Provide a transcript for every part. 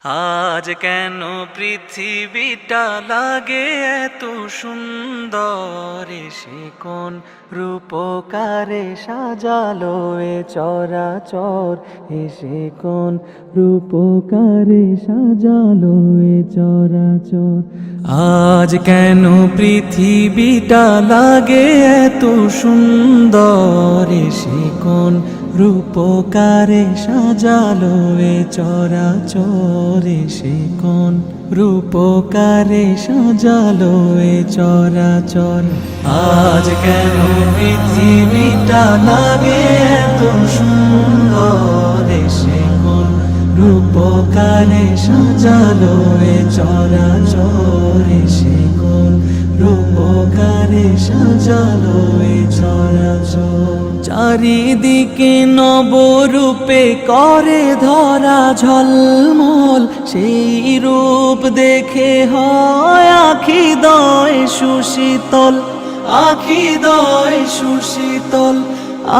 আজ কেন পৃথিবীটা লাগে এত সুন্দর, সে কোন রূপকারে সাজালো এ চরাচর, এসে কোন রূপকারে সাজালো এ চরাচর। আজ কেন পৃথিবীটা লাগে এত সুন্দর, এসে কোন রূপকারে সাজালো এ চরাচর, এসে কোন রূপকারে সাজালো এ চরাচর। আজ কেন পৃথিবীটা লাগে এত সুন্দর, এসে কোন রূপকারে সাজালো এ চরাচর, এসে কোন রূপকারে সাজালো এ চরাচর। চারিদিকে নবরূপে করে ধরা ঝলমল, সেই রূপ দেখে হয় আখি দয় সুশীতল, আখি দয় সুশীতল,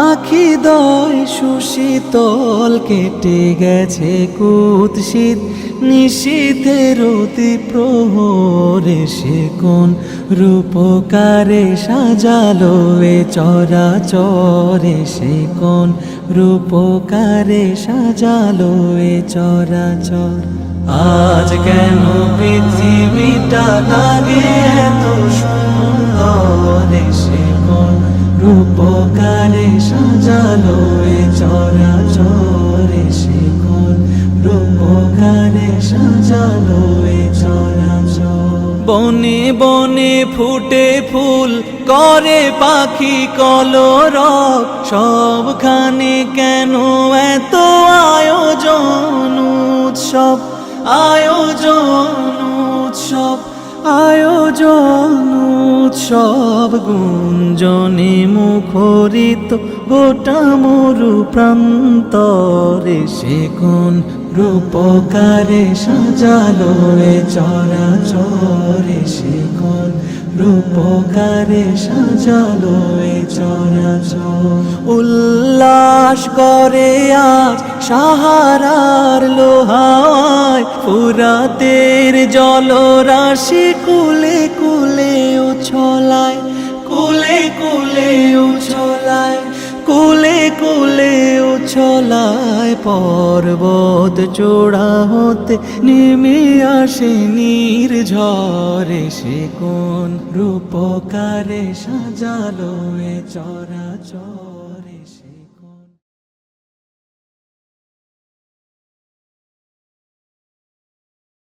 আখি দয় সুশীতল। কেটে গেছে কুৎসিত নিশীথের অতি প্রহরে, সে কোন রূপকারে সাজালো এ চরাচর, সে কোন রূপকারে সাজালো এ চরাচর। আজ কেন পৃথিবীটা লাগে এত সুন্দর, সে কোন রূপকারে সাজালো এ চরাচর, সে কোন রূপকারে সাজালো এ চরাচর। বনে বনে ফুটে ফুল করে পাখি কলরব, সবখানে কেন এত আয়োজন উৎসব, আয়োজন উৎসব, আয়োজন উৎসব। গুঞ্জনে মুখরিত গোটা মরু প্রান্তরে, সে কোন রূপকারে সাজালো এ চরাচর, সে কোন রূপকারে সাজালো এ চরাচর। উল্লাস করে আজ সাহারার লোহায়, ফুরাতের জলরাশি কুলে কুলে উছলায়, কুলে কুলে উছলায়, কুলে কুলে উছলায়। পর্বত চূড়া হতে নেমে আসে নির্ঝরে, সে কোন রূপকারে সাজালো এ চরাচর।